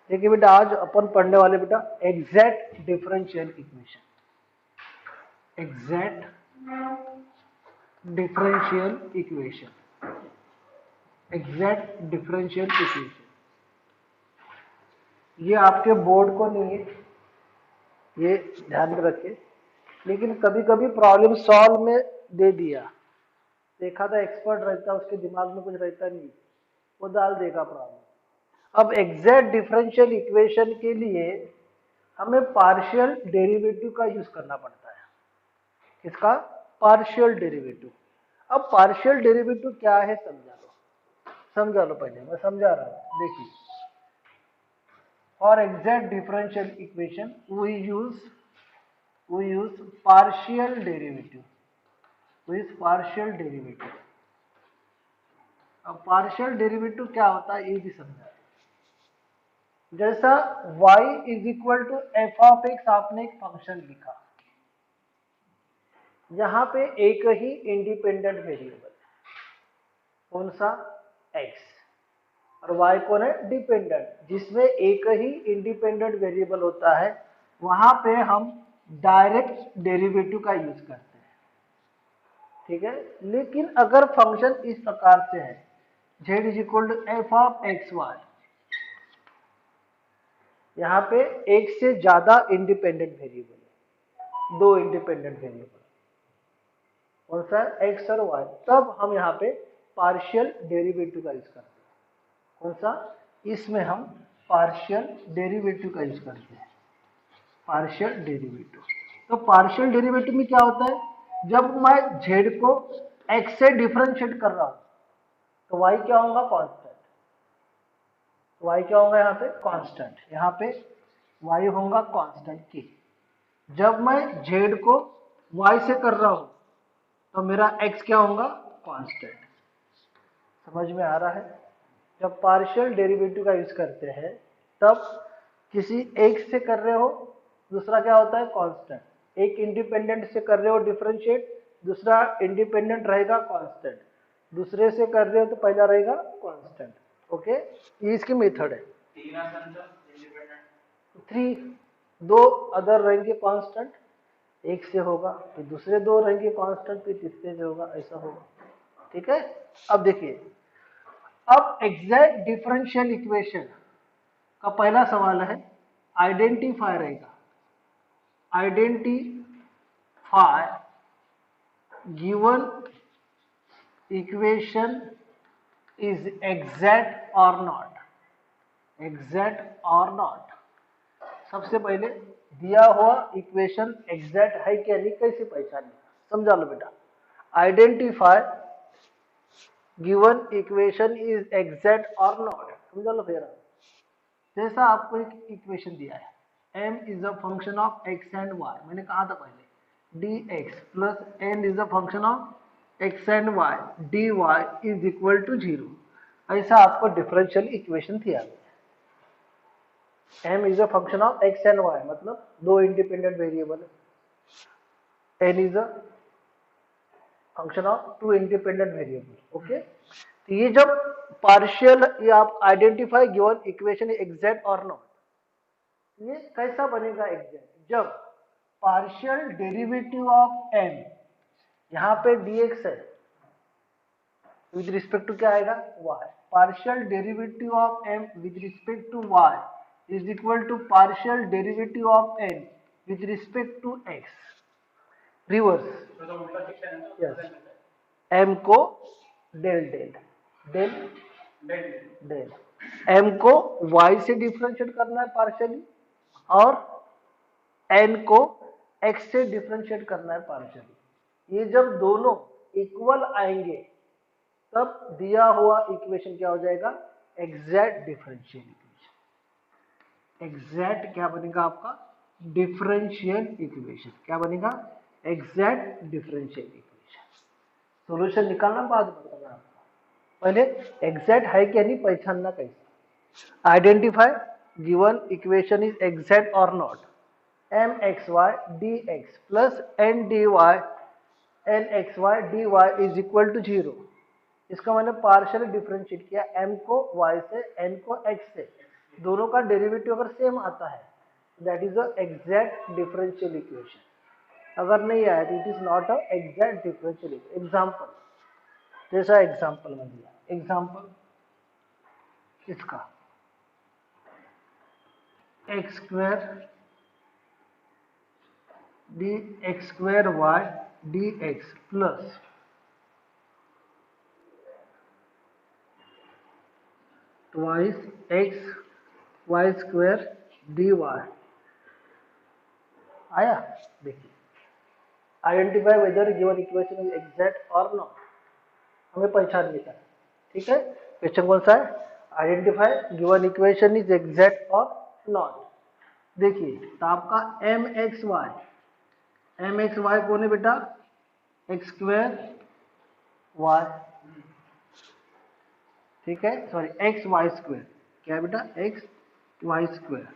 देखिए बेटा आज अपन पढ़ने वाले बेटा exact differential equation, exact differential equation, exact differential equation. ये आपके बोर्ड को नहीं है, ये ध्यान में रखिए, लेकिन कभी कभी प्रॉब्लम सॉल्व में दे दिया, देखा था एक्सपर्ट रहता उसके दिमाग में कुछ रहता नहीं, वो डाल देगा प्रॉब्लम। अब एग्जैक्ट डिफरेंशियल इक्वेशन के लिए हमें पार्शियल डेरिवेटिव का यूज करना पड़ता है। किसका? Partial derivative. अब पार्शियल डेरिवेटिव क्या है समझा लो पहले, मैं समझा रहा हूं। देखिए, for exact differential equation we use partial derivative, partial derivative. अब पार्शियल डेरिवेटिव क्या होता है ये भी समझा। जैसा y is equal to f of x, आपने एक फंक्शन लिखा, यहां पे एक ही इंडिपेंडेंट वेरिएबल, कौन सा? x, और y कौन है? डिपेंडेंट। जिसमें एक ही इंडिपेंडेंट वेरिएबल होता है वहां पे हम डायरेक्ट डेरिवेटिव का यूज करते हैं, ठीक है। लेकिन अगर फंक्शन इस प्रकार से है z is equal to f of x y, यहाँ पे एक से ज्यादा इंडिपेंडेंट वेरिएबल है, दो इंडिपेंडेंट वेरिएबल, कौन सा? एक्स और वाई, तब हम यहाँ पे पार्शियल डेरिवेटिव का यूज करते हैं। कौन सा? इसमें हम पार्शियल डेरिवेटिव का यूज करते हैं, पार्शियल डेरिवेटिव। तो पार्शियल डेरिवेटिव में क्या होता है? जब मैं z को x से डिफरेंशिएट कर रहा हूं तो y क्या होगा? कांस्टेंट। y क्या होगा यहाँ पे? कांस्टेंट। यहाँ पे y होगा कांस्टेंट की। जब मैं z को y से कर रहा हूं तो मेरा x क्या होगा? कांस्टेंट। समझ में आ रहा है? जब पार्शियल डेरिवेटिव का यूज करते हैं तब किसी एक से कर रहे हो, दूसरा क्या होता है? कांस्टेंट। एक इंडिपेंडेंट से कर रहे हो डिफरेंशिएट, दूसरा इंडिपेंडेंट रहेगा कांस्टेंट। दूसरे से कर रहे हो तो पहला रहेगा कांस्टेंट। ओके, ये इसकी मेथड है। थ्री, दो अदर रहेंगे कांस्टेंट, एक से होगा, फिर दूसरे दो रहेंगे कांस्टेंट, फिर तीसरे से होगा, ऐसा होगा, ठीक है। अब देखिए, अब एग्जैक्ट डिफरेंशियल इक्वेशन का पहला सवाल है आइडेंटिफाई रहेगा, identify given equation is exact और नॉट, एग्जैक्ट और नॉट। सबसे पहले दिया हुआ इक्वेशन एग्जैक्ट है क्या नहीं, कैसे पहचाने? समझा लो बेटा। Identify given equation is exact और नॉट, समझा लो फिर। जैसा आपको एक इक्वेशन दिया है, m is a function of x and y, मैंने कहा था पहले dx plus n is a function of x and y dy is equal to 0, ऐसा आपको डिफरेंशियल इक्वेशन दिया गया। m is a function of x and y मतलब दो इंडिपेंडेंट वेरिएबल है, n is a function of two independent variable. Okay, तो ये जब पार्शियल, ये आप आइडेंटिफाई गिवन इक्वेशन एग्जैक्ट और नॉट, ये कैसा बनेगा एग्जैक्ट? जब पार्शियल डेरिवेटिव ऑफ m, यहाँ पे dx है, विद रिस्पेक्ट टू क्या आएगा? y। Partial derivative of m with respect to y is equal to partial derivative of n with respect to x, reverse. Yes, m को del del del del, m को y से differentiate करना है partially, और n को x से differentiate करना है पार्शियली। ये जब दोनों इक्वल आएंगे तब दिया हुआ इक्वेशन क्या हो जाएगा? Exact differential equation. एग्जैक्ट क्या बनेगा आपका? Differential equation. क्या बनेगा? Exact differential equation. सॉल्यूशन निकालना बाद में बताना आपको, पहले एग्जैक्ट है क्या नहीं पहचानना कैसे। Identify given equation is exact और not, mxy dx plus ndy nxy dy is equal to 0। इसका मैंने पार्शियल डिफरेंशिएट किया, m को y से, n को x से, दोनों का डेरिवेटिव अगर सेम आता है that is a exact differential equation. अगर नहीं आया तो it is not a exact differential equation. Example, जैसा एग्जाम्पल में दिया, एग्जाम्पल इसका x square D x square y D x plus twice x Y square D y आया। देखिए, identify whether given equation is exact और not, हमें पहचान लेता है। ठीक है, क्वेश्चन कौन सा है? Identify given equation is exact और नॉट। देखिए, तो आपका एम एक्स वाई कौन है बेटा? एक्स स्क्वायर वाई, ठीक है, सॉरी एक्स वाई स्क्वायर, क्या है बेटा? एक्स वाई स्क्वायर,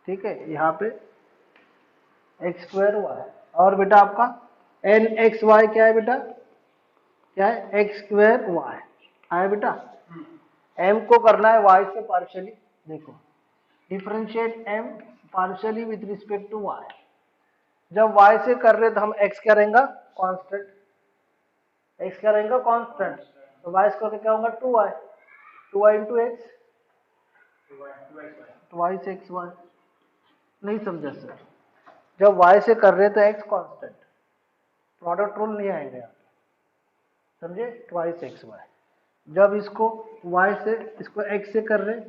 ठीक है, यहाँ पे एक्स स्क्वायर वाई। और बेटा आपका एन एक्स वाई क्या है बेटा? क्या है? एक्स स्क्वायर वाई आया बेटा। एम को करना है वाई से पार्शियली, देखो differentiate m partially with respect to y. जब वाई से कर रहे तो हम एक्स क्या रहेगा? कांस्टेंट, एक्स क्या रहेगा? कांस्टेंट, तो वाई स्क्वायर का क्या होगा? 2y into x, twice x y. नहीं समझा सर? जब y से कर रहे तो x कांस्टेंट, प्रोडक्ट रूल नहीं आएगा यहाँ पे, समझे? Twice x y. जब इसको y से, इसको x से कर रहे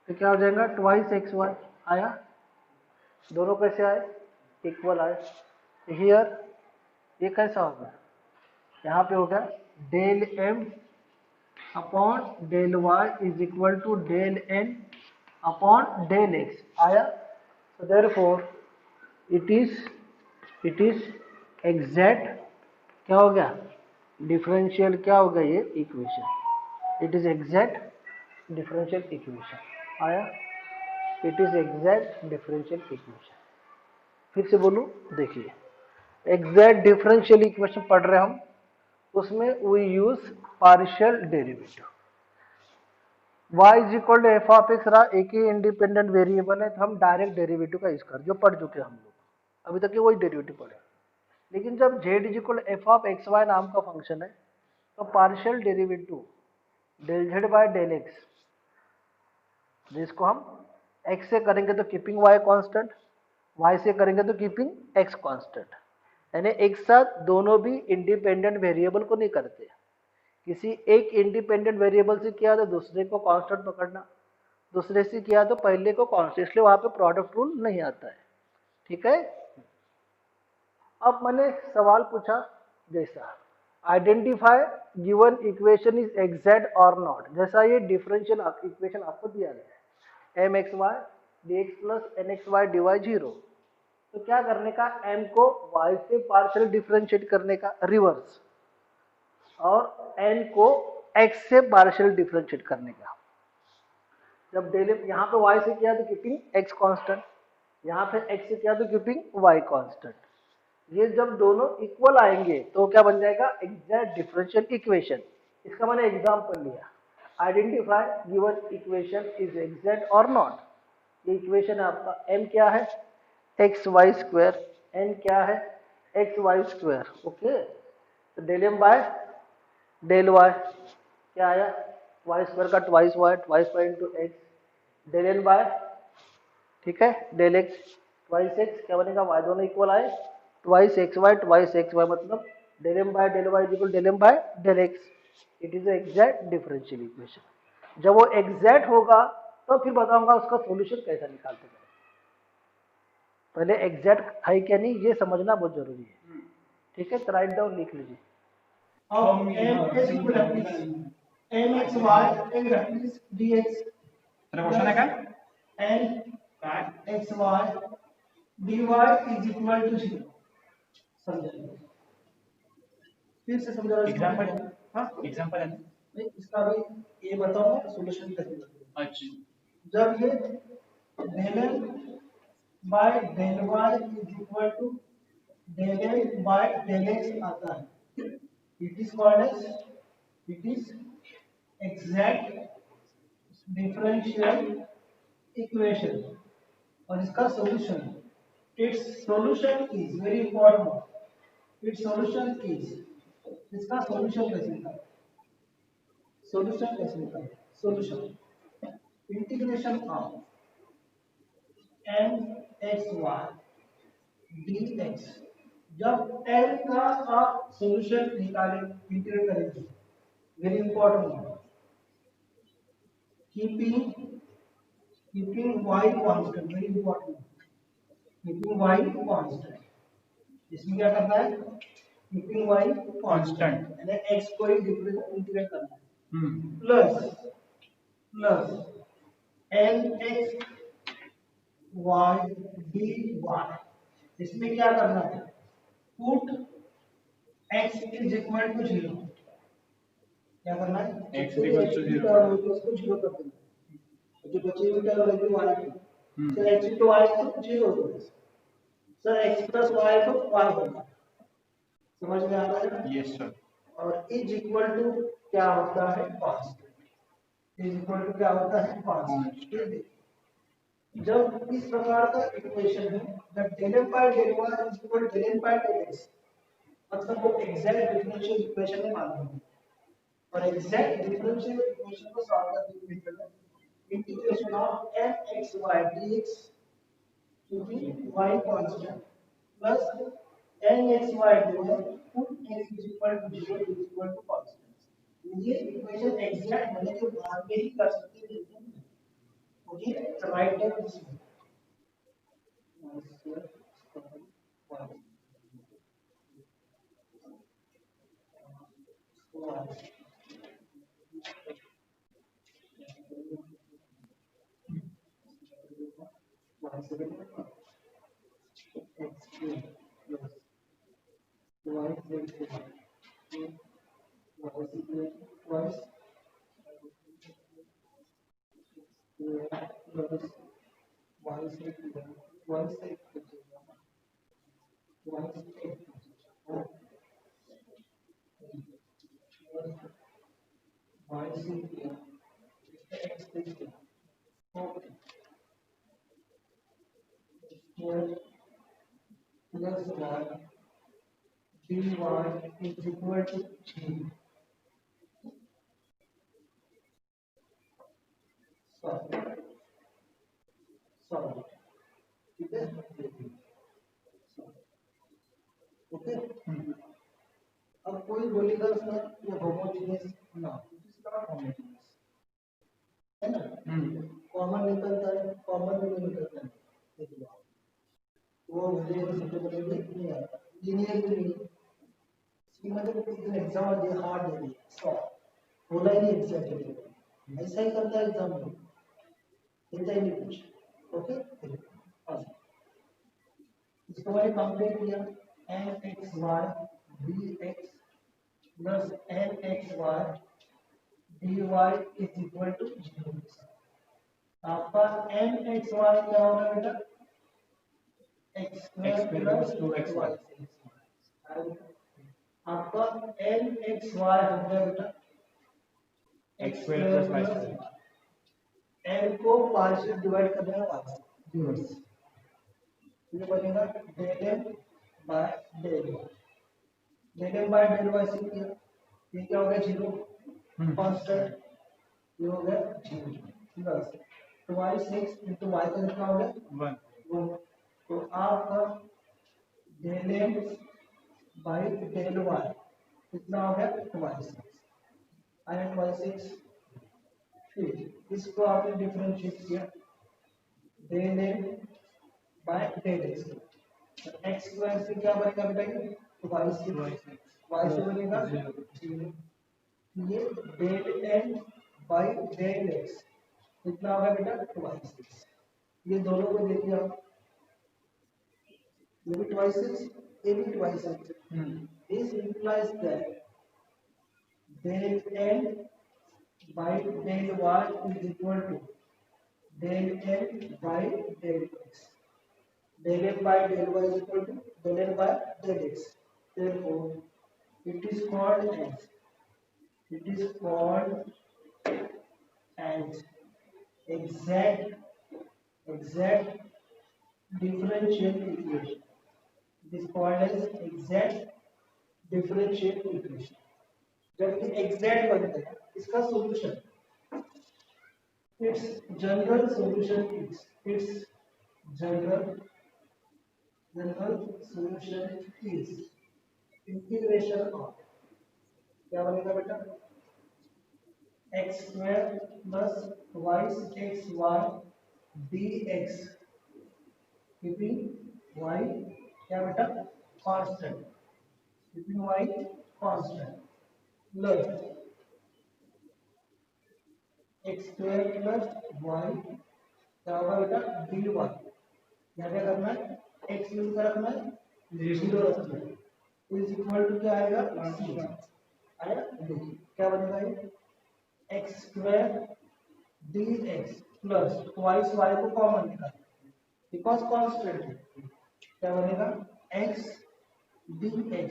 तो क्या हो जाएगा? ट्वाइस एक्स वाई आया। दोनों कैसे आए? इक्वल आए। हियर ये कैसा होगा? यहाँ पे होगा del m upon del Y is equal to del n upon del x आया। so therefore it is exact क्या हो गया? डिफरेंशियल क्या होगा? ये equation, it is exact differential equation आया। It is exact differential equation. फिर से बोलूं, देखिए एग्जैक्ट डिफरेंशियल इक्वेशन पढ़ रहे हम, उसमें we use partial derivative. y is equal to f of x रहा, एक ही इंडिपेंडेंट वेरिएबल है तो हम डायरेक्ट डेरिवेटिव का यूज कर, जो पढ़ चुके हम लोग, अभी तक ये वही डेरिवेटिव पढ़े। लेकिन जब z is equal to f of x y नाम का फंक्शन है तो partial derivative del z by del x, जिसको हम x से करेंगे तो कीपिंग y कांस्टेंट, y से करेंगे तो कीपिंग x कांस्टेंट, यानी एक साथ दोनों भी इंडिपेंडेंट वेरिएबल को नहीं करते। किसी एक इंडिपेंडेंट वेरिएबल से किया तो दूसरे को कांस्टेंट पकड़ना, दूसरे से किया तो पहले को कांस्टेंट, इसलिए वहां पे प्रोडक्ट रूल नहीं आता है। ठीक है, अब मैंने सवाल पूछा जैसा identify given equation is exact और नॉट, जैसा ये डिफरेंशियल इक्वेशन आपको दिया गया है m x y D x plus n x y d y zero, तो क्या करने का? m को y से पार्शियल डिफरेंशिएट करने का रिवर्स, और n को x से पार्शियल डिफरेंशिएट करने का। जब डेल यहाँ पे y से किया तो कीपिंग x कांस्टेंट, यहाँ पे x से किया तो कीपिंग y कांस्टेंट। ये जब दोनों इक्वल आएंगे तो क्या बन जाएगा? Exact differential equation. इसका मैंने एग्जांपल लिया, identify given equation is exact और नॉट। ये इक्वेशन है आपका, m क्या है? एक्स वाई स्क्वायर, n क्या है? X Y square, okay. तो del M by del Y क्या आया? वाई स्क्वायर का twice Y into X, del N by, ठीक है, डेल एक्स ट्वाइस एक्स, क्या बनेगा? वाई दोनों इक्वल आए, ट्वाइस एक्स वाई मतलब del M by del y equal del M by del x. It is exact differential equation. जब वो exact होगा तो फिर बताऊंगा उसका सॉल्यूशन कैसा निकालते हैं। पहले एग्जैक्ट है क्या नहीं ये समझना बहुत जरूरी है। ठीक है, तो राइट डाउन लिख लीजिए। अब m x y D x question है क्या? N x y d Y is equal to 0। समझे? फिर से समझा एग्जांपल। हाँ एग्जांपल है नहीं, इसका भी ये बताओ सॉल्यूशन कैसे। अच्छा, जब ये del N by del Y is equal to del N by del x आता है, it is called as, it is exact differential equation और इसका solution, its solution is very important, its solution is, इसका solution कैसे निकालें, solution कैसे निकालें, solution integration of n x y D x. जब एन का आप सॉल्यूशन निकालें, इंटीग्रेट करेंगे, very important, keeping y constant, very important, keeping y constant, इसमें क्या करना है, keeping y constant यानी x को ही इंटीग्रेट करना है, plus n x y dy, इसमें क्या करना है, put x is equal to 0, क्या करना है, x इक्वल टू 0, उसको 0 कर देना, जो बची हुई टर्म रहेगी y की, तो x into y तो 0 होगा, सर x plus y तो y होगा, समझ में आ रहा है? Yes sir. और इज इक्वल टू क्या होता है, कांस्टेंट, इज इक्वल टू क्या होता है, कांस्टेंट। जब इस प्रकार का इक्वेशन है, the del m by del y is equal to del n by del x, मतलब वो एग्जैक्ट डिफरेंशियल इक्वेशन में मालूम है, और एग्जैक्ट डिफरेंशियल इक्वेशन को सॉल्व करने के लिए integration of n(x,y) dx to be y constant plus n(x,y) dy put x is equal to 0 is equal to constant। ये इक्वेशन एग्जैक्ट होने के बाद में ही कर सकते हैं, लेकिन okay write down this plus y dy is equal to 0। Solve, ठीक है, ओके। अब कोई बोलेगा सर ये होमोजेनियस ना, इट इज नॉट होमोजेनियस, है ना, कॉमन निकलता है, कॉमन नहीं निकलता है, देखिए वो मुझे सबसे पहले नहीं आता, लीनियर भी नहीं, इसकी मतलब इतने एग्जाम दे हार्ड दे दिया, सॉल्व होना ही नहीं एग्जैक्टली, ऐसा ही करता है एग्जाम में, देता ही नहीं कुछ, ओके। इसको मैंने कंपेयर किया, n(x,y) dx plus n(x,y) dy is equal to 0। आपका n(x,y) क्या होगा बेटा, x square plus 2xy, आपका n(x,y) हो गया बेटा x square plus n को 5 से डिवाइड करना है y से, ये बनेगा del m by del y, del m by del y से किया, ये क्या हो गया 0 कांस्टेंट, ये हो गया 0 plus twice x into y का कितना हो गया 1, तो आपका del m by del y कितना हो गया ट्वाइस x, आया ट्वाइस x, फिर इसको आपने डिफरेंशिएट किया, del m by del x, x square से क्या बनेगा बेटा, ट्वाइस x, y से बनेगा 0, ये del m by del x कितना होगा बेटा ट्वाइस x, ये दोनों को देखिए आप, ये भी ट्वाइस x, ये भी twice x, this implies that del m by del y is equal to del m by del x, del m by del y is equal to del m by del x, therefore it is called as exact exact differential equation. It is called as exact differential equation. जब ये exact बनता है इसका solution, its general solution is general solution is integration of, क्या बनेगा बेटा, x square plus y x y dx, keeping y क्या बेटा constant, keeping y constant, plus x square plus y क्या होगा बेटा dy, यहाँ क्या करना है x यूज का रखना है, 0 रखना है, इज इक्वल टू क्या आएगा c आया। देखिए क्या बनेगा ये x square dx plus twice y को कॉमन निकाल बिकॉज कांस्टेंट है, क्या बनेगा x dx,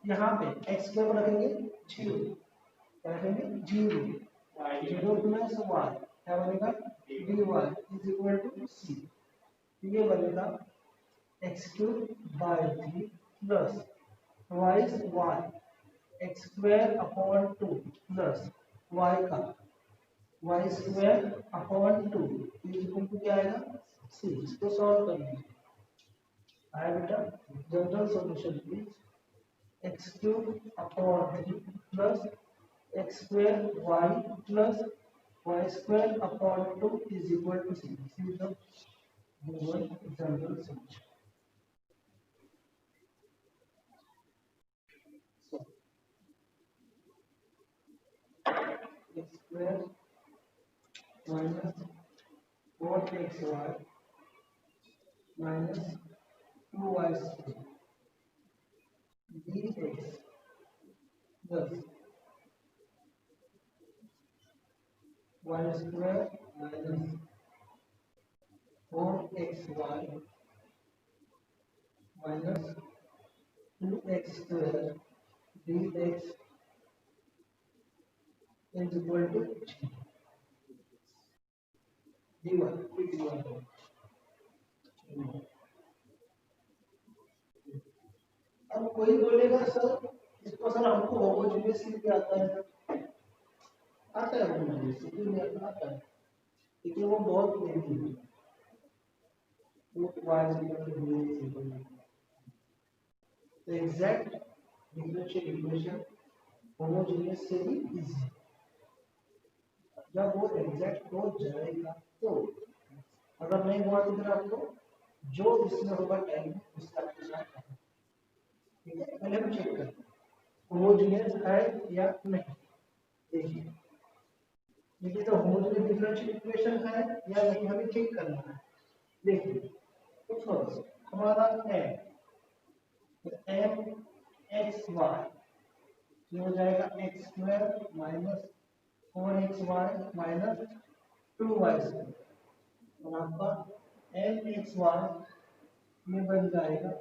यहाँ पे x स्क्वायर को रखेंगे 0, क्या रखेंगे 0, 0 प्लस y क्या बनेगा dy is equal to c, ये बनेगा x cube by 3 plus twice y x square upon 2 plus y का y square upon 2 is equal to क्या आएगा c। इसको सॉल्व करना है, आया बेटा general solution is x cube upon 3 plus x square y plus y square upon 2 is equal to c। This is the general solution. x square minus 4xy minus 2y square dx plus y square minus 4xy minus 2x square dx is equal to dy। अब कोई बोलेगा sir इसको sir हमको homogeneous भी आता है, आता है होमोजेनियस भी आता है, लेकिन वो बहुत नहीं है, वो तो एग्जैक्ट डिफरेंशियल इक्वेशन होमोजेनियस से भी इजी है। जब वो एग्जैक्ट हो जाएगा तो अगर नहीं हुआ तो फिर आपको जो इसमें होगा टाइम उसका ठीक है, पहले हम चेक करते हैं होमोजेनियस है या नहीं। देखिए ये तो होमोजेनियस डिफरेंशियल इक्वेशन है या नहीं हमें चेक करना है। देखिए तो फर्स्ट हमारा है m x y ये हो जाएगा x square minus 4xy minus 2y square, और आपका m x y में बन जाएगा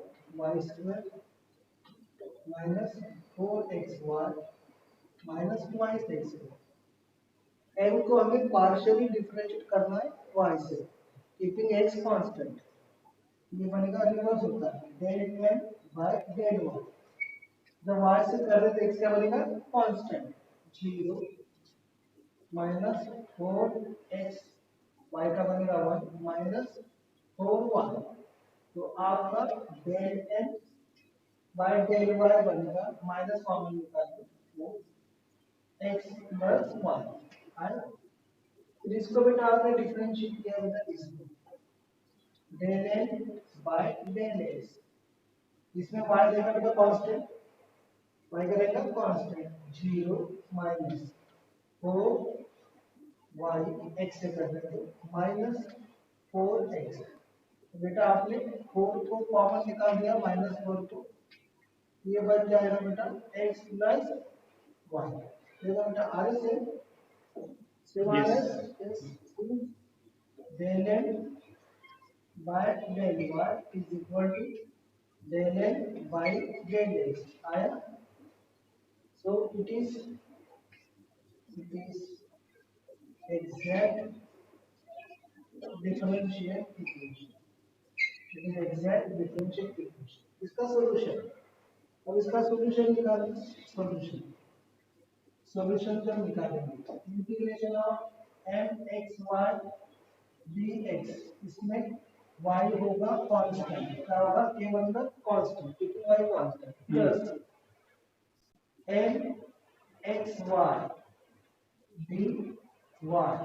y square minus 4xy minus twice x square. m को हमें पार्शियली डिफरेंशिएट करना है y से, कीपिंग x कांस्टेंट, ये बनेगा रिवर्स होता है del m by del y। जब y से कर रहे तो x क्या बनेगा कांस्टेंट 0 माइनस 4x y का बनेगा 1 माइनस 4y, तो आपका del m by del y बनेगा माइनस कॉमन निकाल दो x प्लस 1 है। फिर इसको बेटा आपने डिफरेंशिएट किया बेटा इसको del m by del x, इसमें y देखा बेटा कांस्टेंट, y का रहेगा कांस्टेंट 0 माइनस 4y x से कर देते माइनस 4x, बेटा आपने 4 को कॉमन निकाल दिया माइनस 4 को, ये बन जाएगा बेटा x प्लस 1, देखो बेटा आर से del m by del y is equal to del m by del x आया। So it is exact differential equation, exact differential equation, इसका सॉल्यूशन। अब इसका सॉल्यूशन निकालें। सॉल्यूशन जब निकालेंगे, integration of m x y D x, इसमें y होगा constant, क्या होगा, केवल द कांस्टेंट, क्योंकि y constant, plus m x y d y,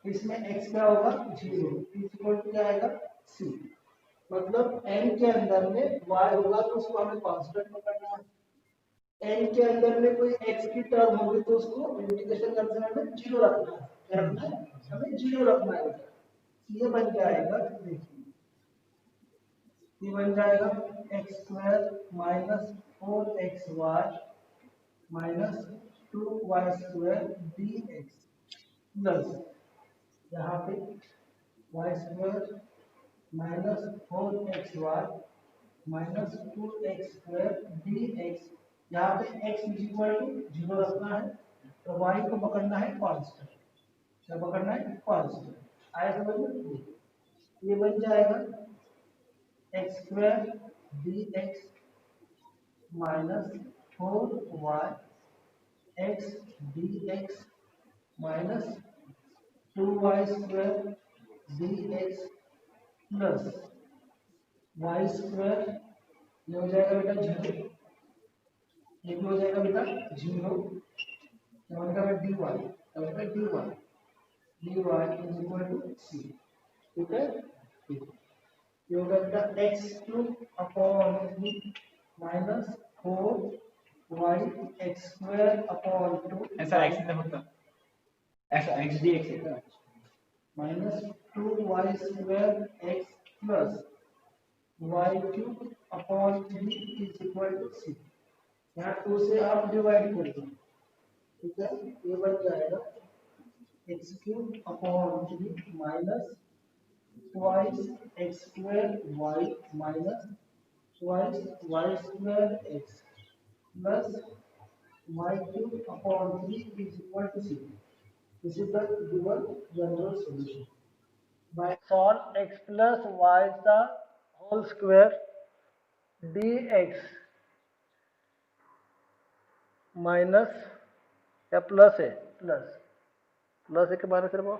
इसमें x क्या होगा 0, इक्वल टू क्या आएगा c। मतलब n के अंदर में y होगा तो उसको हमें कांस्टेंट पकड़ना है, n के अंदर में कोई x की टर्म होगी तो उसको इंटीग्रेशन करते समय हमें 0 रखना है, क्या रखना है, हमें 0 रखना है। ये बन जाएगा, देखिए ये बन जाएगा x square minus 4xy minus 2y square D x, plus यहाँ पे y square minus 4xy minus 2x square D x, यहाँ पे x इज इक्वल टू 0 रखना है, तो y को पकड़ना है कांस्टेंट, क्या पकड़ना है कांस्टेंट। आया समझ में? ये बन जाएगा x square D x minus 4y x D x minus 2y square D x plus y square, ये हो जाएगा बेटा 0, ये भी हो जाएगा बेटा 0, क्या बनेगा बेटा dy, क्या बनेगा dy is equal to c, ठीक है। ये होगा बेटा x cube upon 3 minus 4y x square upon 2, ऐसा x नहीं होता, ऐसा x डी x है minus 2y square x plus y cube upon 3 is equal to c। यहाँ 2 से आप डिवाइड कर दो, ठीक है। ये बन जाएगा x cube upon 3 minus twice x square y minus twice y square x plus y cube upon 3 is equal to 0. This is the given general solution. by solve x plus y the whole square dx minus या plus है, plus है के minus है वो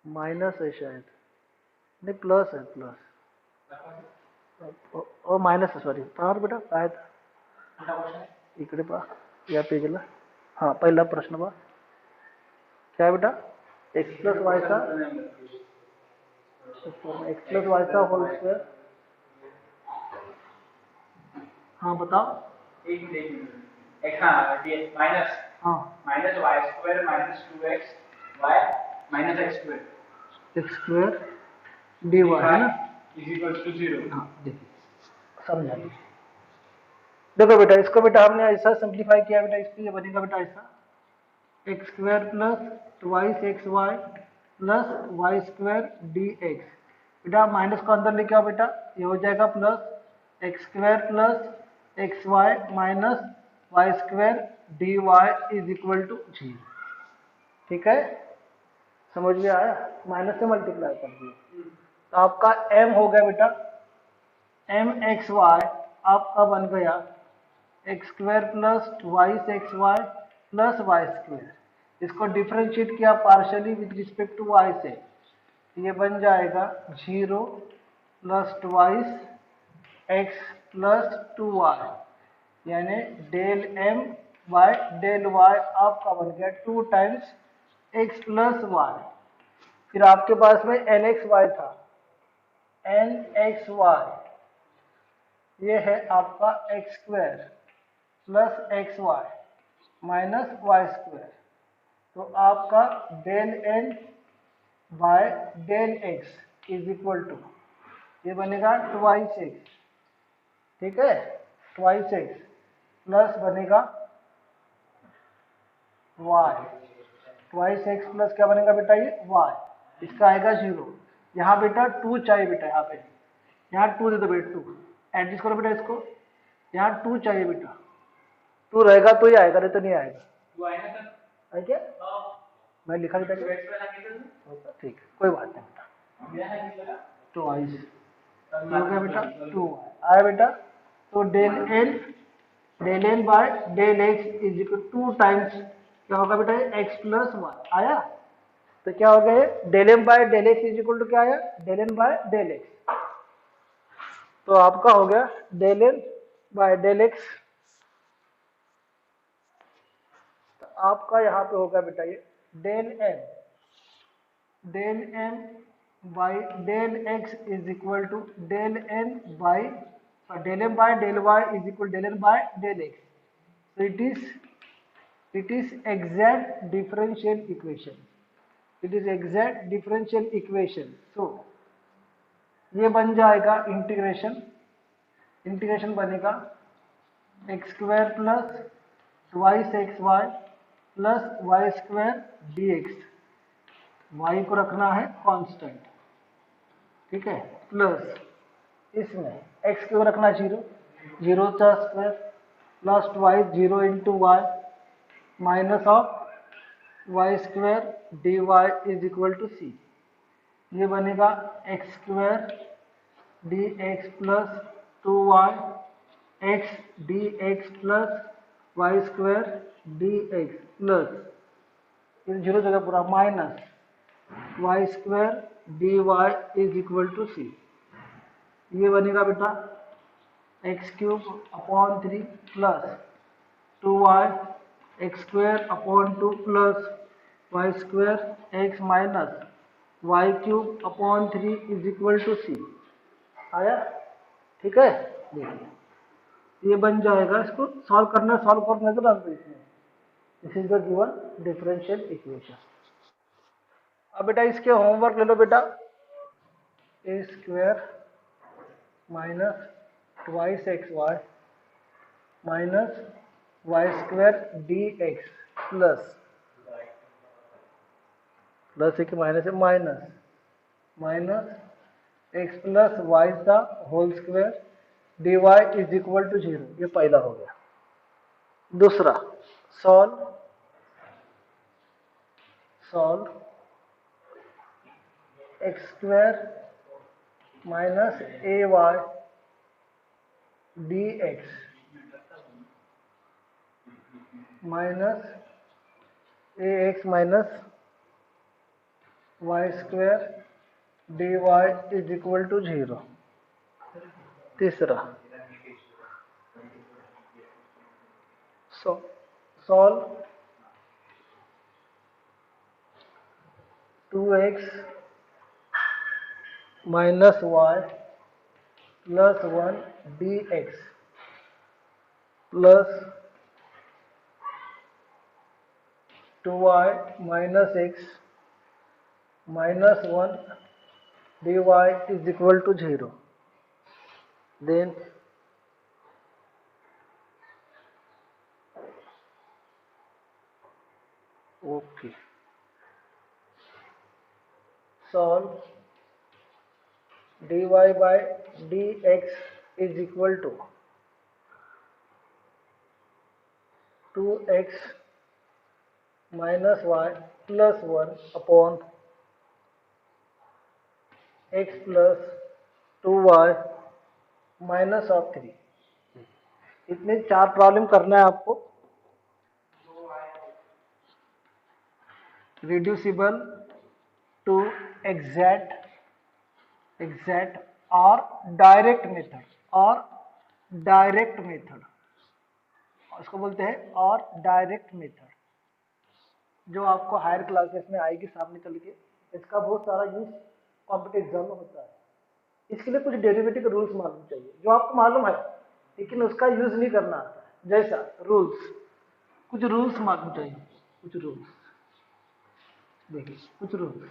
minus है शायद, नहीं plus है, ओ माइनस है, सॉरी पावर बेटा काय इकडे पहा या पेजला, हाँ पहिला प्रश्न पहा क्या है बेटा, एक्स प्लस वाई का होल स्क्वायर, हाँ बताओ, माइनस हाँ minus Y square minus 2x y minus x square x square D Y है ना, इज इक्वल टू 0। हाँ देखिए समझा, देखो बेटा इसको बेटा हमने ऐसा सिंप्लीफाई किया बेटा, इसको ये बनेगा बेटा ऐसा x square plus twice x y plus Y square D x, बेटा माइनस को अंदर लेके आओ बेटा, ये हो जाएगा plus x square plus x Y minus Y square D Y is equal to 0, ठीक है, समझ में आया, माइनस से मल्टीप्लाई कर दिया, तो आपका m हो गया बेटा एम एक्स वाई आपका बन गया x square plus twice x y plus Y square, इसको डिफरेंशिएट किया partially with respect to y से, ये बन जाएगा 0 plus twice x plus 2y, यानी del m by del y आपका बन गया 2 टाइम्स x प्लस वाई, फिर आपके पास में एन एक्स वाई था, एन एक्स वाई ये है आपका x square plus x Y minus Y square, तो आपका del N by del x is equal to, ये बनेगा ट्वाइस एक्स, ठीक है, ट्वाइस एक्स प्लस बनेगा वाई, ट्वाइस एक्स प्लस क्या बनेगा बेटा ये वाई, इसका आएगा 0, यहाँ बेटा 2 चाहिए बेटा, यहाँ 2 दे दो बेटा, 2 एडजस्ट करो बेटा इसको, यहाँ 2 चाहिए बेटा, 2 रहेगा तो ही आएगा, नहीं तो नहीं आएगा, है क्या, मैं लिखा बेटा 2x वाला कितना ठीक है, कोई बात नहीं बेटा। यह है कितना 2i ये हो गया बेटा 2 आया बेटा। तो del N by del x is equal 2 times क्या होगा बेटा एक्स प्लस वाई आया। तो क्या हो गया ये del M by del x is equal to क्या आया del N by del x. तो आपका हो गया del N by del x. तो आपका यहाँ पे होगा बेटा ये del M by del x is equal to del N by del M by del Y is equal del N by del x. So it is exact differential equation. It is exact differential equation. So ये बन जाएगा integration बनेगा x square plus twice x y plus Y square D x. Y को रखना है constant, ठीक है, plus इसमें एक्स को रखना जीरो का square plus twice zero into Y minus of Y square D Y is equal to C. ये बनेगा x square D x plus 2y X D x plus Y square D x plus इस zero जगह पूरा minus Y square D Y is equal to C. ये बनेगा बेटा x cube upon 3 plus 2y X square upon 2 plus Y square X minus Y cube upon 3 is equal to सी आया। ठीक है, देखिए ये बन जाएगा। इसको सॉल्व करना तो डाल दो इसमें। This is the given differential equation. अब बेटा इसके होमवर्क ले लो बेटा। A square minus twice x Y minus Y square D x plus एक माइनस है माइनस एक्स प्लस वाई का whole square D Y is equal to 0। ये पहला हो गया। दूसरा solve X square minus A Y D x minus A X minus Y square D Y is equal to 0। तीसरा solve 2x minus y plus 1 d x plus 2y minus x minus 1 dy is equal to 0. Then okay, solve dy by dx is equal to 2x minus y plus 1 upon x plus 2y minus of 3। इतने 4 problem करना है आपको। Reducible to exact और direct method उसको बोलते हैं। और direct method जो आपको हायर क्लासेस में आएगी सामने चल के। इसका बहुत सारा यूज कॉम्पिटेटिव एग्जाम में होता है। इसके लिए कुछ डेरिवेटिव के रूल्स मालूम चाहिए जो आपको मालूम है, लेकिन उसका यूज नहीं करना आता है। जैसा कुछ रूल्स मालूम चाहिए। देखिए कुछ रूल्स।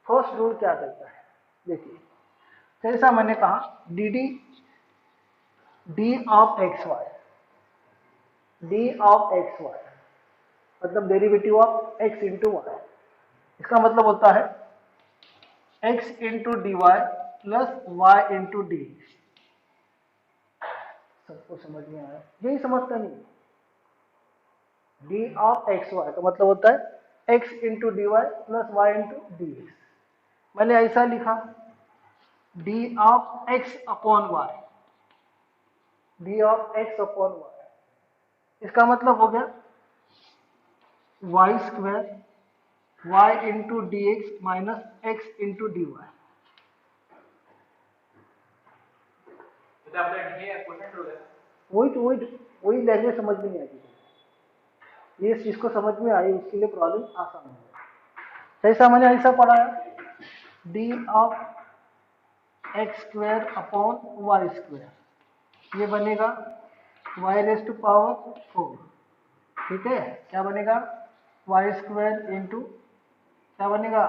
फर्स्ट रूल क्या कहता है, देखिए जैसा मैंने कहा डी ऑफ एक्स वाई मतलब derivative of x into y. इसका मतलब होता है x into D Y plus y into d. सबको समझ में आया? यही समझता नहीं। डी ऑफ एक्स वाई का मतलब होता है x into D Y plus y into d x. मैंने ऐसा लिखा d of x upon y, d of x upon y, इसका मतलब हो गया y square Y into d x minus x into D y. तो आपका ये क्वेश्चन हो गया। वही लैंग्वेज समझ में नहीं आती, ये चीज को समझ में आई उसके लिए प्रॉब्लम आसान हो गया। जैसा मैंने ऐसा पढ़ाया d of x square upon y square, ये बनेगा वाई रेज टू पावर 4, ठीक है। क्या बनेगा वाई स्क्वायर इंटू क्या बनेगा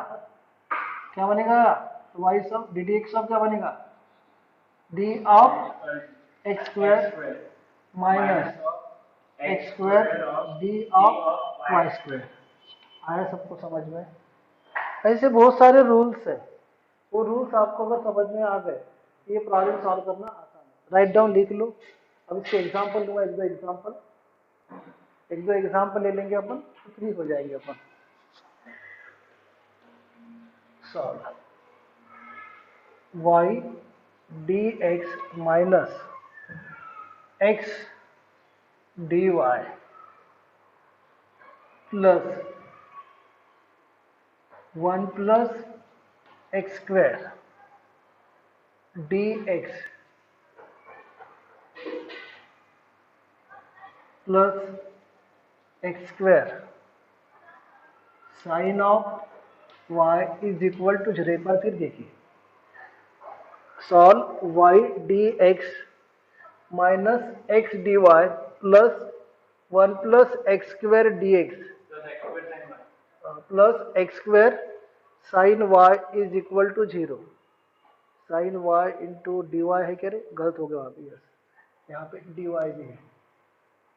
वाई सब डी डी एक्स सब क्या बनेगा d of x square minus x square d of Y square. आया सबको समझ में? ऐसे बहुत सारे रूल्स है, वो रूल्स आपको अगर समझ में आ गए ये प्रॉब्लम सॉल्व करना आसान है। राइट डाउन लिख लो। अब इसके एग्जांपल दूंगा, एक दो एग्जांपल ले लेंगे अपन, तो फ्री हो जाएंगे अपन। Solve y dx minus x dy plus 1 plus x square dx plus x square sine of y is equal to 0। एक बार फिर देखिए, solve y dx minus x D Y plus 1 plus x square D x plus x square sine Y is equal to 0। Sine Y into D Y है, क्या रे गलत हो गया वहाँ पे, यस यहाँ पे डी वाई भी है,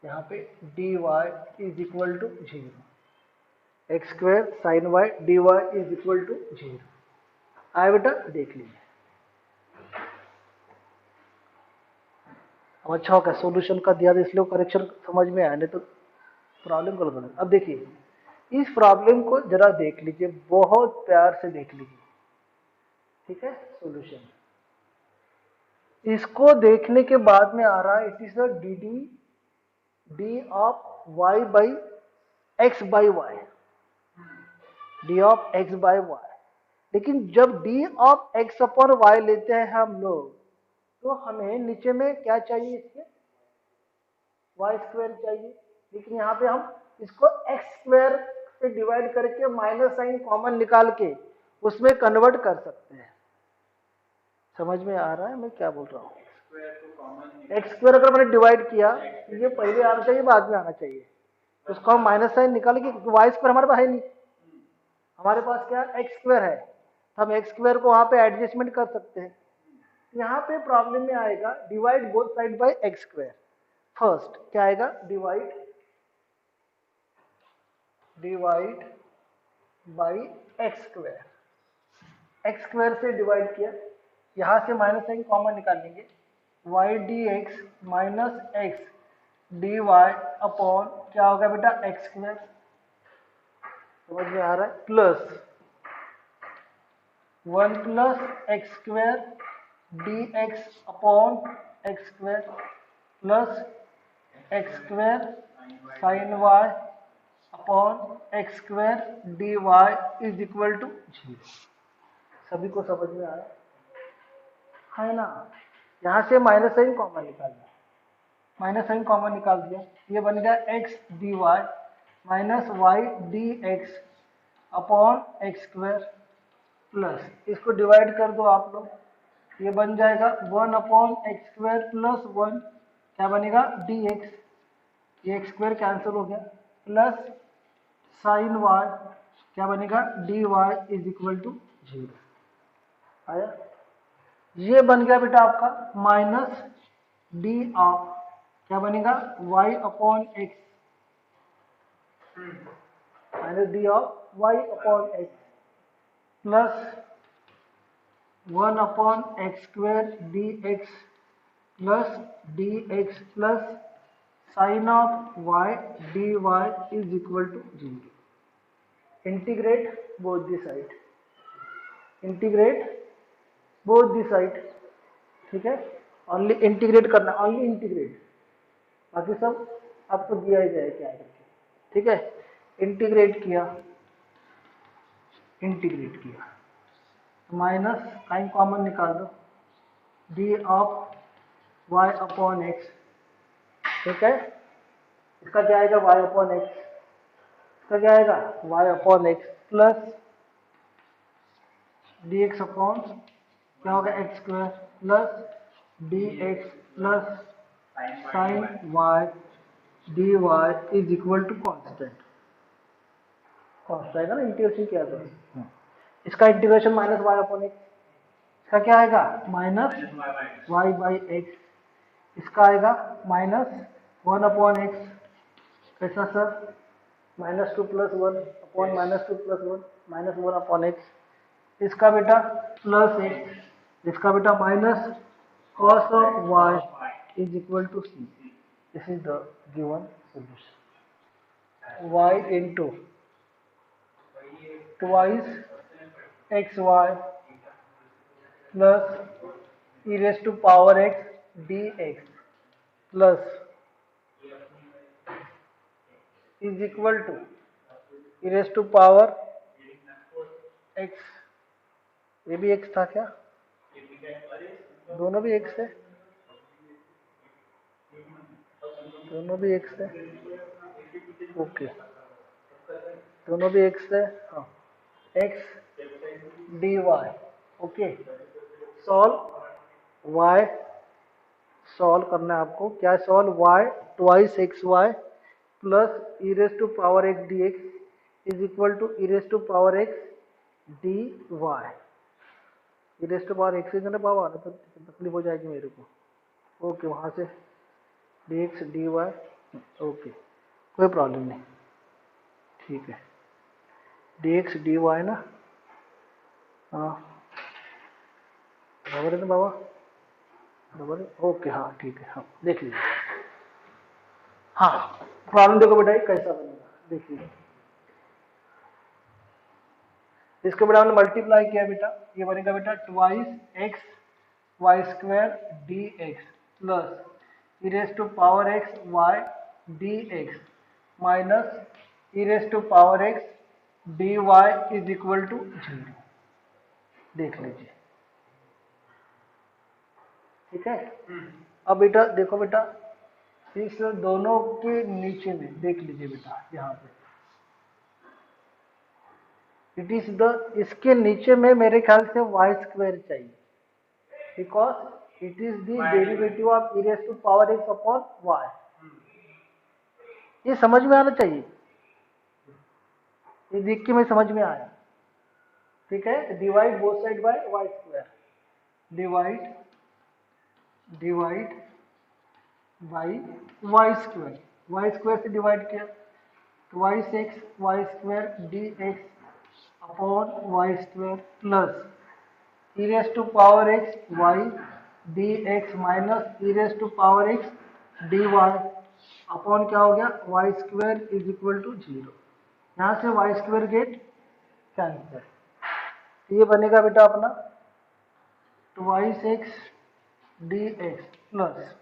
यहाँ पे d Y is equal to 0। X square sine y d Y is equal to 0। आया बेटा, देख लीजिए। अब अच्छा होगा सॉल्यूशन का दिया था इसलिए करेक्शन समझ में आया, नहीं तो प्रॉब्लम गलत हो। अब देखिए इस प्रॉब्लम को जरा देख लीजिए, बहुत प्यार से देख लीजिए, ठीक है। सॉल्यूशन इसको देखने के बाद में आ रहा है it is the d d d of y by x by y, d of x by y. लेकिन जब d of x upon y लेते हैं हम लोग, तो हमें नीचे में क्या चाहिए, इसके वाई स्क्वायर चाहिए। लेकिन यहाँ पे हम इसको एक्स स्क्वायर से डिवाइड करके माइनस साइन कॉमन निकाल के उसमें कन्वर्ट कर सकते हैं। समझ में आ रहा है मैं क्या बोल रहा हूँ? एक्स स्क्वायर अगर मैंने डिवाइड किया तो ये पहले आना चाहिए बाद में आना चाहिए, तो उसको हम माइनस साइन निकाल के, वाई स्क्वायर हमारे पास है नहीं, हमारे पास क्या एक्स स्क्वायर है, तो हम एक्स स्क्वायर को वहां पे एडजस्टमेंट कर सकते हैं। यहाँ पे प्रॉब्लम में आएगा divide both side by x square. First क्या आएगा, divide by x square. X square से डिवाइड किया, यहाँ से माइनस साइन कॉमन निकालेंगे, y D x minus x D y upon क्या होगा बेटा एक्स स्क्वायर। समझ में आ रहा है? Plus 1 plus x square D x upon x square plus x square sine y upon x square D Y is equal to 0। सभी को समझ में आया है ना? यहाँ से माइनस साइन कॉमन निकालना, माइनस साइन कॉमन निकाल दिया, ये बन गया x D y minus y D x upon x square plus, इसको डिवाइड कर दो आप लोग, ये बन जाएगा 1 अपॉन एक्स स्क्वायर प्लस 1 क्या बनेगा डी एक्स, ये एक्स स्क्वायर कैंसिल हो गया, प्लस साइन वाई क्या बनेगा d Y is equal to 0। आया? ये बन गया बेटा आपका माइनस डी ऑफ क्या बनेगा y upon x, minus d of y upon x plus 1 upon x square D x plus d x plus sine of y d Y is equal to 0। Integrate both the side, integrate both the side, ठीक है। Only integrate करना, only integrate, बाकी सब आपको दिया ही जाए क्या करके, ठीक है। इंटीग्रेट किया, इंटीग्रेट किया, माइनस साइन कॉमन निकाल दो, D of y upon x, ठीक है। इसका क्या आएगा y अपॉन एक्स, इसका क्या आएगा y upon x plus d x upon क्या होगा x square plus d x plus sine y d Y is equal to constant, constant आएगा ना, इंटीग्रेशन किया तो इसका integration minus y upon x, इसका क्या आएगा माइनस वाई बाई एक्स, इसका आएगा माइनस वन अपॉन एक्स, कैसा sir minus two plus one upon minus two plus one minus one upon x, इसका बेटा प्लस एक्स, इसका बेटा minus cos of Y is equal to c, this is the given solution, y into twice xy plus e raised to power x dx plus is equal to e raised to power x, ये भी x था क्या, दोनों भी x है, दोनों भी x है, ओके दोनों भी x है, हाँ x dy, okay. Solve y, solve करना है आपको, क्या solve y twice x y plus e raise to power x D x is equal to e raise to power x D y, e raise to power x ना power ना तो तकलीफ हो जाएगी मेरे को, ओके वहाँ से d x D y, okay कोई प्रॉब्लम नहीं, ठीक है डी एक्स डी वाई ना, हाँ बराबर है ना बाबा, बराबर है, ओके हाँ ठीक है, हाँ देख लीजिए, हाँ प्रॉब्लम देखो बेटा ये कैसा बनेगा, देखिए इसको बेटा हमने मल्टीप्लाई किया बेटा, ये बनेगा बेटा twice x Y square D x plus e raise to power x y D x minus e raise to power x D Y is equal to 0, देख लीजिए, ठीक है। अब बेटा देखो बेटा इस दोनों के नीचे में देख लीजिए बेटा, यहाँ पे इट इज द, इसके नीचे में मेरे ख्याल से वाई स्क्वायर चाहिए, because it is the derivative of e raise to power x upon y, ये समझ में आना चाहिए, ये देख के मैं समझ में आया, ठीक है। Divide both side by y square, divide divide by y square, y square से डिवाइड किया twice x Y square D x upon y square plus e raise to power x y D x minus e raise to power x D y upon क्या हो गया y square is equal to 0, यहाँ से y square get cancel, ये बनेगा बेटा अपना twice X D x plus,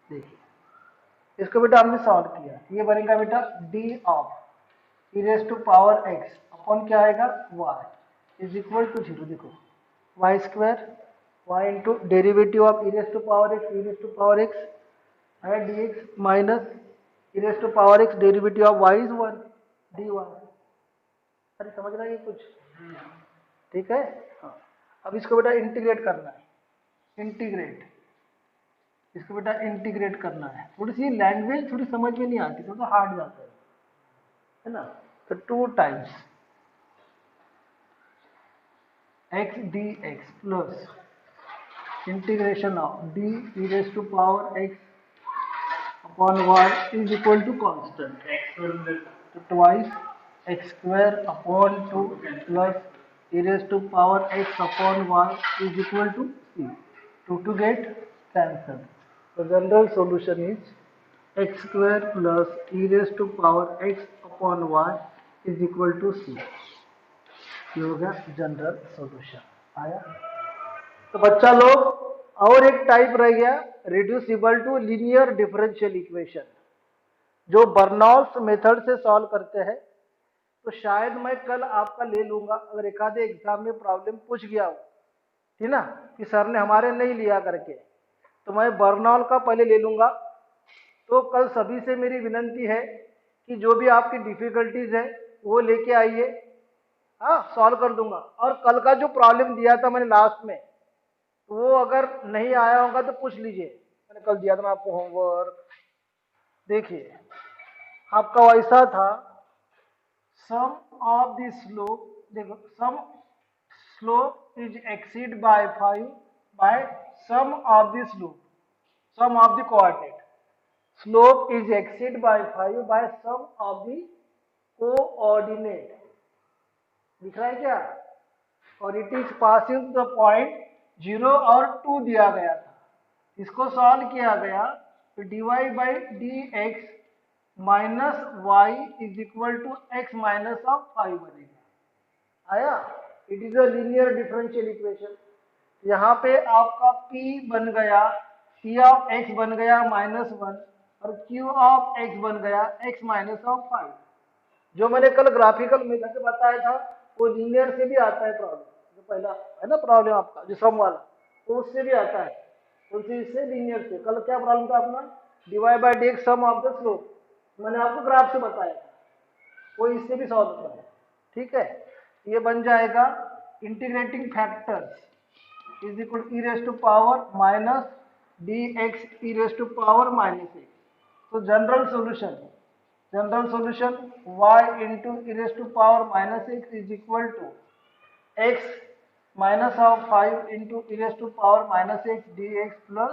देखिए इसको बेटा हमने सॉल्व किया, ये बनेगा बेटा D of e raise to power x upon क्या आएगा वाई इज इक्वल टू 0, देखो Y square Y into derivative of e raise to power X, e raise to power X है D x minus e raise to power X derivative of Y is 1 D Y, अरे समझ रहा है ये कुछ, ठीक है। हाँ अब इसको बेटा इंटीग्रेट करना है, इंटीग्रेट, इसको बेटा इंटीग्रेट करना है, थोड़ी सी लैंग्वेज थोड़ी समझ में नहीं आती, थोड़ा हार्ड जाता है ना, तो 2 times X D x plus integration of D e raise to power x upon Y is equal to constant, तो twice X square upon 2 plus e raise to power x upon Y is equal to C, 2 get cancel, the general solution is x square plus e raised to power x upon y is equal to C. ये हो गया general solution आया। तो बच्चा लोग और एक type रह गया reducible to linear differential equation, जो बर्नौल्स मेथड से सॉल्व करते हैं। तो शायद मैं कल आपका ले लूंगा अगर एक आधे एग्जाम में प्रॉब्लम पूछ गया हो, ठीक ना, कि सर ने हमारे नहीं लिया करके, तो मैं बर्नौल का पहले ले लूंगा। तो कल सभी से मेरी विनंती है कि जो भी आपकी डिफिकल्टीज है वो लेके आइए, हाँ सॉल्व कर दूंगा। और कल का जो प्रॉब्लम दिया था मैंने लास्ट में, वो अगर नहीं आया होगा तो पूछ लीजिए, मैंने कल दिया था मैं आपको होमवर्क। देखिए आपका वैसा था, सम ऑफ द स्लोप, देखो sum slope is exceed by 5 by sum of the slope, sum of the coordinate, slope is exceed by 5 by sum of the coordinate. दिख रहा है क्या? और it is passing the point 0 और 2 दिया गया था। इसको सॉल्व किया गया तो dy by d x minus y is equal to x minus of 5 बनेगा। आया? It is a linear differential equation. यहाँ पे आपका p बन गया, p ऑफ x बन गया -1 और q ऑफ x बन गया x माइनस ऑफ 5। जो मैंने कल ग्राफिकल मेथड से बताया था वो लीनियर से भी आता है प्रॉब्लम, जो पहला है ना प्रॉब्लम आपका जो सम वाला, तो उससे भी आता है, उसी से लीनियर से। कल क्या प्रॉब्लम था अपना, dy by d x sum of the slope, मैंने आपको ग्राफ से बताया था, वो इससे भी सॉल्व होता है। ठीक है, ये बन जाएगा integrating factors is equal e raise to power minus D X e raise to power -x। तो general solution y into e raise to power -x is equal to x minus of 5 into e raise to power -x D x plus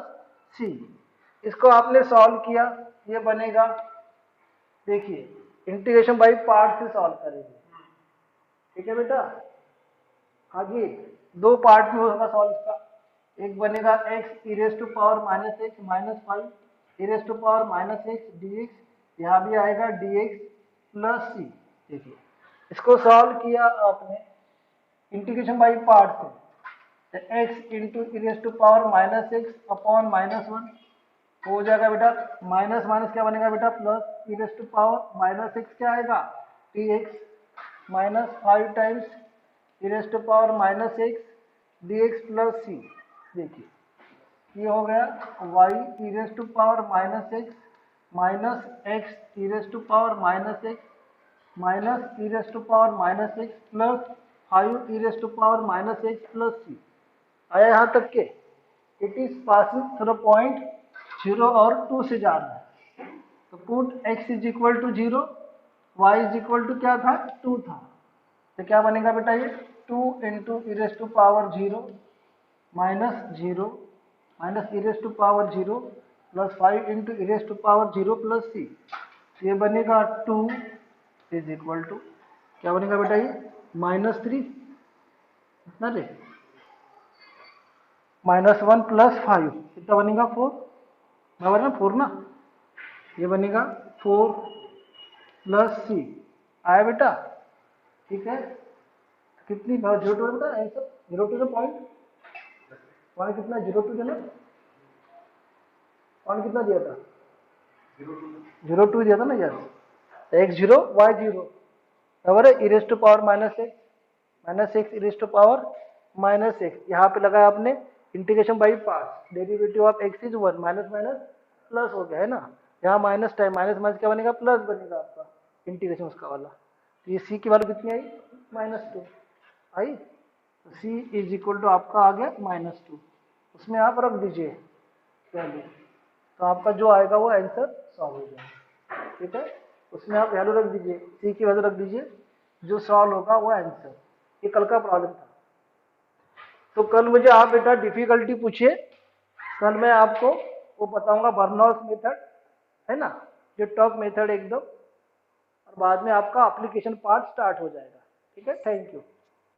C. इसको आपने solve किया, ये बनेगा, देखिए integration by part से solve करेंगे। ठीक है बेटा, आगे दो पार्ट में होगा सॉल्व इसका। एक बनेगा x e raise to power -x minus 5 e raise to power -x dx, यहाँ भी आएगा dx प्लस सी। देखिए इसको सॉल्व किया आपने इंटीग्रेशन बाई पार्ट से, x into e raise to power -x upon -1 हो जाएगा बेटा, माइनस माइनस क्या बनेगा बेटा plus, e raise to power -x क्या आएगा dx minus 5 times e raise to power -x dx plus C. देखिए ये हो गया y e raise to power -x minus x e raise to power -x minus e raise to power -x plus 5 e raise to power -x plus C. आया यहाँ तक के? It is passing through point 0 और 2 से जा रहा है। तो put x is equal to 0, y is equal to क्या था 2 था, तो क्या बनेगा बेटा ये 2 into e raise to power 0 minus 0 minus e raise to power 0 plus 5 into e raise to power 0 plus C. ये बनेगा 2 इज इक्वल टू क्या बनेगा बेटा ये -3, कितना रे -1 प्लस 5 कितना बनेगा 4, बराबर ना 4 ना, ये बनेगा 4 प्लस सी। आया बेटा? ठीक है, कितनी 0 टू का आंसर 0 टू पॉइंट कितना 0 टू ना पॉइंट कितना दिया था 0 2 दिया था ना यार, x 0 y 0 बराबर है e raise to power -x e raise to power -x। यहाँ पे लगाया आपने integration by parts, derivative of x is 1 minus minus plus हो गया है ना, यहाँ माइनस टाइम माइनस माइनस क्या बनेगा प्लस बनेगा आपका इंटीग्रेशन उसका वाला। तो ये c की वैल्यू कितनी आई -2 आई, तो c इज इक्वल टू आपका आ गया -2, उसमें आप रख दीजिए वैल्यू, तो आपका जो आएगा वो आंसर सॉल्व हो जाएगा। ठीक है, उसमें आप वैल्यू रख दीजिए, c की वैल्यू रख दीजिए, जो सॉल्व होगा वो आंसर। ये कल का प्रॉब्लम था। तो कल मुझे आप बेटा डिफिकल्टी पूछिए, कल मैं आपको वो बताऊंगा बर्नौल्स मेथड है ना, जो टफ मेथड एकदम, और बाद में आपका एप्लीकेशन पार्ट स्टार्ट हो जाएगा। ठीक है, थैंक यू।